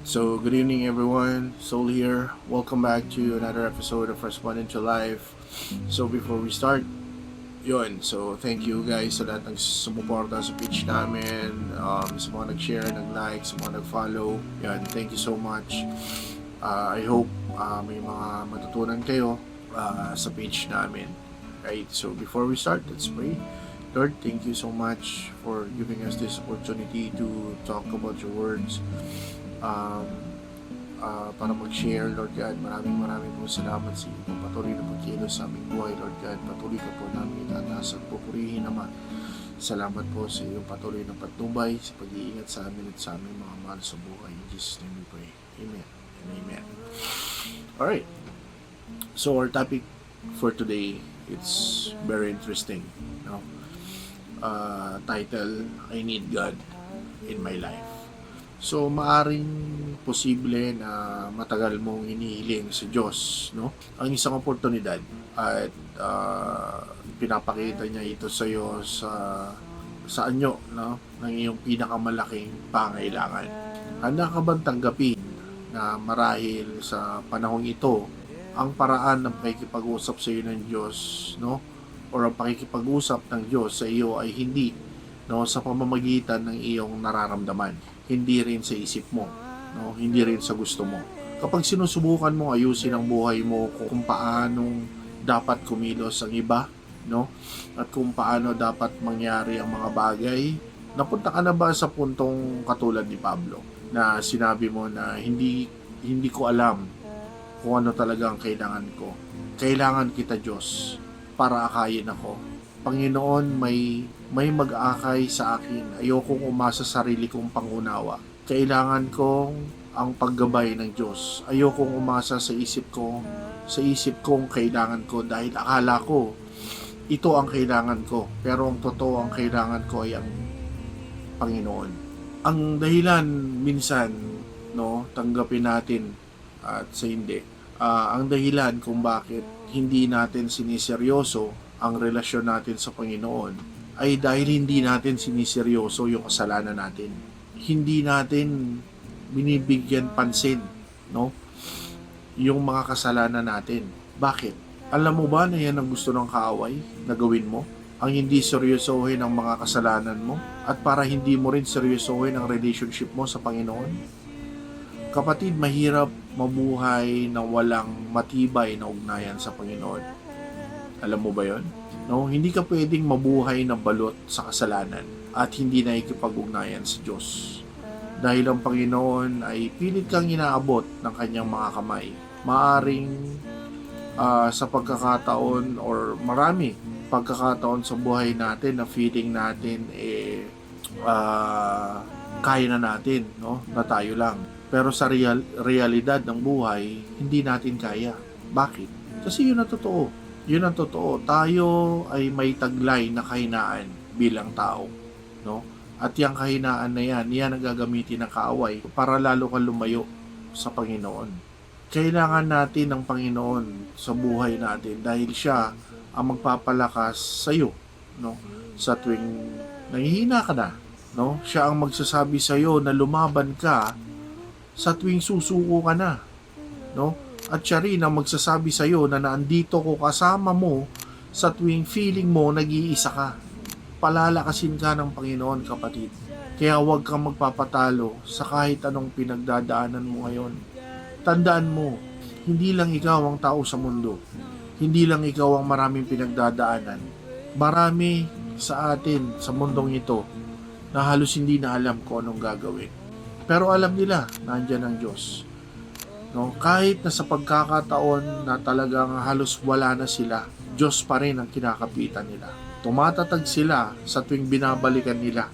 So, good evening everyone. Soul here. Welcome back to another episode of Exponential Life. So, before we start, yun. So, thank you guys sa lahat ng sumuporta sa page namin, sa mga nag-share, nag-like, sa mga nag-follow. Yan, thank you so much. I hope may mga matutunan kayo sa page namin. Right? So, before we start, let's pray. Lord, thank you so much for giving us this opportunity to talk about your words. Para mag-share, Lord God. Maraming po salamat sa iyo. Patuloy na pagkilos sa aming buhay, Lord God. Patuloy ka po namin itataas at pupurihin naman. Salamat po sa iyong patuloy na patnubay, sa pag-iingat sa amin at sa aming mga mahal sa buhay. In Jesus' name we pray. Amen and amen. Alright. So our topic for today, it's very interesting. No? Title, I Need God in My Life. So, maaring posible na matagal mong inihiling sa Diyos, no? Ang isang oportunidad at pinapakita niya ito sa iyo sa anyo, no? Ng iyong pinakamalaking pangailangan. Handa ka bang tanggapin na marahil sa panahong ito, ang paraan ng pakikipag-usap sa iyo ng Diyos, no? O ang pakikipag-usap ng Diyos sa iyo ay hindi, no, sa pamamagitan ng iyong nararamdaman, hindi rin sa isip mo, no, hindi rin sa gusto mo. Kapag sinusubukan mo ayusin ang buhay mo kung paano dapat kumilos ang iba, no, at kung paano dapat mangyari ang mga bagay, napunta ka na ba sa puntong katulad ni Pablo na sinabi mo na hindi ko alam kung ano talaga ang kailangan ko. Kailangan kita, Diyos, para akayin ako. Panginoon, may mag-akay sa akin. Ayokong umasa sa sarili kong pangunawa. Kailangan kong ang paggabay ng Diyos. Ayokong umasa sa isip kong kailangan ko dahil akala ko ito ang kailangan ko. Pero ang totoo, ang kailangan ko ay ang Panginoon. Ang dahilan minsan, no, tanggapin natin at sa hindi. Ang dahilan kung bakit hindi natin siniseryoso ang relasyon natin sa Panginoon ay dahil hindi natin siniseryoso yung kasalanan natin. Hindi natin binibigyan pansin, no? Yung mga kasalanan natin. Bakit? Alam mo ba na yan ang gusto ng kaaway na gawin mo? Ang hindi seryosohin ang mga kasalanan mo at para hindi mo rin seryosohin ang relationship mo sa Panginoon? Kapatid, mahirap mabuhay na walang matibay na ugnayan sa Panginoon. Alam mo ba yon? No, hindi ka pwedeng mabuhay na balot sa kasalanan at hindi na ikipag-ugnayan sa Diyos. Dahil ang Panginoon ay pilit kang inaabot ng kanyang mga kamay. Maaring sa pagkakataon or marami pagkakataon sa buhay natin na feeling natin kaya na natin, no? Na tayo lang. Pero sa realidad ng buhay, hindi natin kaya. Bakit? Kasi yun ang totoo. Yun ang totoo. Tayo ay may taglay na kahinaan bilang tao, no? At yung kahinaan na yan ang gagamitin ng kaaway para lalo kang lumayo sa Panginoon. Kailangan natin ng Panginoon sa buhay natin dahil siya ang magpapalakas sa iyo, no? Sa tuwing nanghihina ka na, no? Siya ang magsasabi sa iyo na lumaban ka sa tuwing susuko ka na, no? At siya rin ang magsasabi sa iyo na naandito ko kasama mo sa tuwing feeling mo nag-iisa ka. Palalakasin ka ng Panginoon, kapatid. Kaya huwag kang magpapatalo sa kahit anong pinagdadaanan mo ngayon. Tandaan mo, hindi lang ikaw ang tao sa mundo. Hindi lang ikaw ang maraming pinagdadaanan. Marami sa atin sa mundong ito na halos hindi na alam kung anong gagawin. Pero alam nila, nandyan ang Diyos. No, kahit na sa pagkakataon na talagang halos wala na sila, Diyos pa rin ang kinakapitan nila. Tumatatag sila sa tuwing binabalikan nila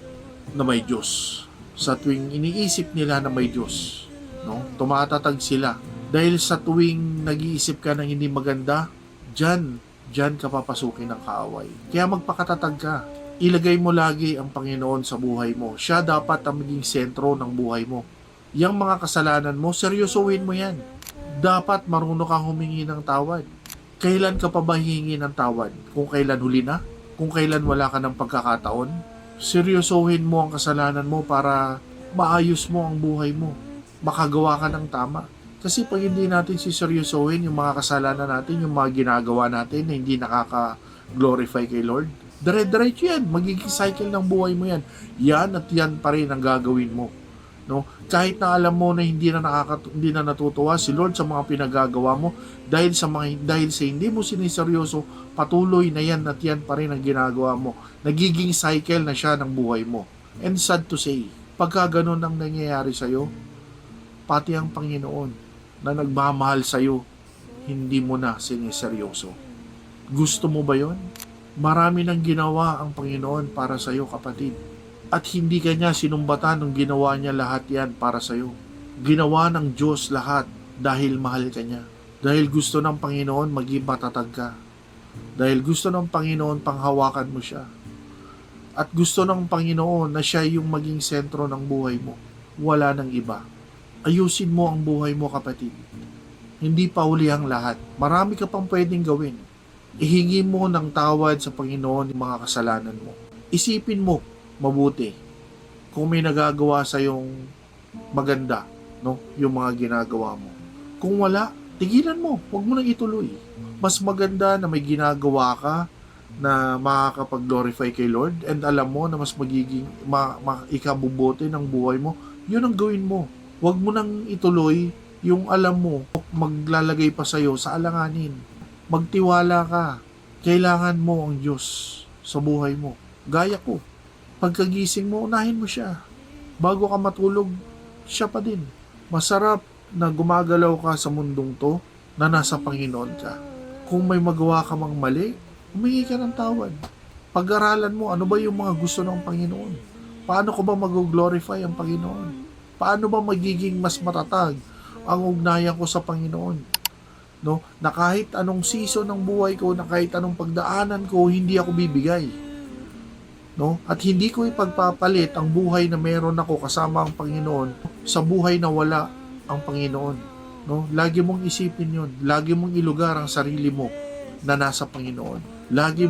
na may Diyos. Sa tuwing iniisip nila na may Diyos, no? Tumatatag sila dahil sa tuwing nag-iisip ka ng hindi maganda, diyan ka papasukin ng kaaway. Kaya magpakatatag ka. Ilagay mo lagi ang Panginoon sa buhay mo. Siya dapat ang maging sentro ng buhay mo. Yang mga kasalanan mo, seryosohin mo yan. Dapat marunong kang humingi ng tawad. Kailan ka pa ba hihingi ng tawad? Kung kailan huli na? Kung kailan wala ka ng pagkakataon? Seryosohin mo ang kasalanan mo para maayos mo ang buhay mo. makagawa ka ng tama. Kasi pag hindi natin siseryosohin yung mga kasalanan natin, yung mga ginagawa natin na hindi nakaka-glorify kay Lord, dire-diretso yan. Magiging cycle ng buhay mo yan. Yan at yan pa rin ang gagawin mo. No? Kahit na alam mo na hindi na natutuwa si Lord sa mga pinagagawa mo dahil sa hindi mo siniseryoso, patuloy na yan at yan pa rin ang ginagawa mo. Nagiging cycle na siya ng buhay mo. And sad to say, pagka ganun ang nangyayari sa iyo, pati ang Panginoon na nagmamahal sa iyo, hindi mo na siniseryoso. Gusto mo ba yon? Marami nang ginawa ang Panginoon para sa iyo, kapatid. At hindi ka niya sinumbatan nung ginawa niya lahat yan para sa iyo. Ginawa ng Diyos lahat dahil mahal ka niya. Dahil gusto ng Panginoon maging matatag ka. Dahil gusto ng Panginoon panghawakan mo siya. At gusto ng Panginoon na siya yung maging sentro ng buhay mo. Wala nang iba. Ayusin mo ang buhay mo, kapatid. Hindi pa huli ang lahat. Marami ka pang pwedeng gawin. Ihingi mo ng tawad sa Panginoon yung mga kasalanan mo. Isipin mo mabuti kung may nagagawa sa yung maganda, no? Yung mga ginagawa mo. Kung wala, tigilan mo. Huwag mo nang ituloy. Mas maganda na may ginagawa ka na makakapag-glorify kay Lord and alam mo na mas magiging ikabubuti ng buhay mo, yun ang gawin mo. Huwag mo nang ituloy yung alam mo maglalagay pa sa'yo sa alanganin. Magtiwala ka. Kailangan mo ang Diyos sa buhay mo. Gaya ko. Pagkagising mo, unahin mo siya. Bago ka matulog, siya pa din. Masarap na gumagalaw ka sa mundong to na nasa Panginoon ka. Kung may magawa ka mang mali, humingi ka ng tawad. Pag-aralan mo, ano ba yung mga gusto ng Panginoon? Paano ko ba mag-glorify ang Panginoon? Paano ba magiging mas matatag ang ugnayan ko sa Panginoon? No? Na kahit anong season ng buhay ko, na kahit anong pagdaanan ko, hindi ako bibigay. No? At hindi ko ipagpapalit ang buhay na meron ako kasama ang Panginoon sa buhay na wala ang Panginoon. No? Lagi mong isipin yon. Lagi mong ilugar ang sarili mo na nasa Panginoon. Lagi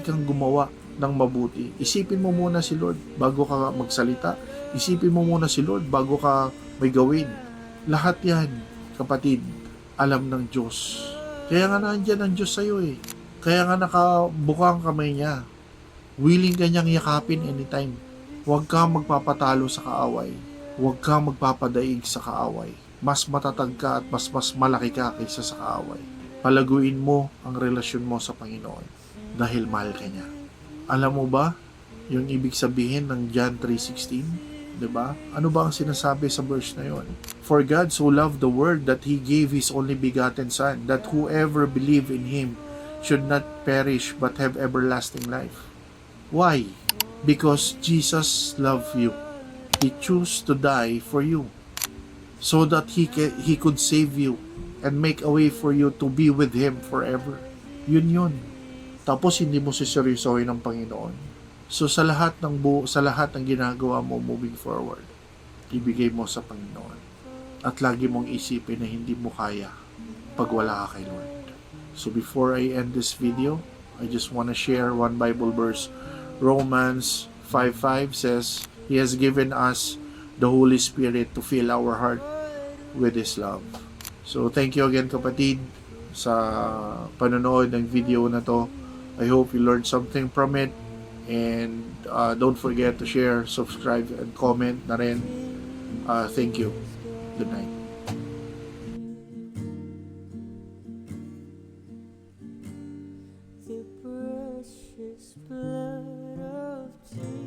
kang gumawa ng mabuti. Isipin mo muna si Lord bago ka magsalita. Isipin mo muna si Lord bago ka may gawin. Lahat yan, kapatid, alam ng Diyos. Kaya nga nandyan ang Diyos sa'yo eh. Kaya nga nakabuka ang kamay niya. Willing ka niyang yakapin anytime. Huwag kang magpapatalo sa kaaway. Huwag kang magpapadaig sa kaaway. Mas matatag ka at mas malaki ka kaysa sa kaaway. Palaguin mo ang relasyon mo sa Panginoon dahil mahal ka niya. Alam mo ba yung ibig sabihin ng John 3:16? Diba? Ano ba ang sinasabi sa verse na yon? For God so loved the world that He gave His only begotten Son, that whoever believe in Him should not perish but have everlasting life. Why? Because Jesus loved you. He chose to die for you so that He could save you and make a way for you to be with Him forever. Yun. Tapos hindi mo siseryosohin ng Panginoon. So sa lahat ng ginagawa mo moving forward, ibigay mo sa Panginoon. At lagi mong isipin na hindi mo kaya pag wala ka kay Lord. So before I end this video, I just want to share one Bible verse. Romans 5:5 says, He has given us the Holy Spirit to fill our heart with His love. So thank you again, kapatid, sa panonood ng video na to. I hope you learned something from it. And don't forget to share, subscribe, and comment na rin. Thank you. Good night. The precious blood of Jesus.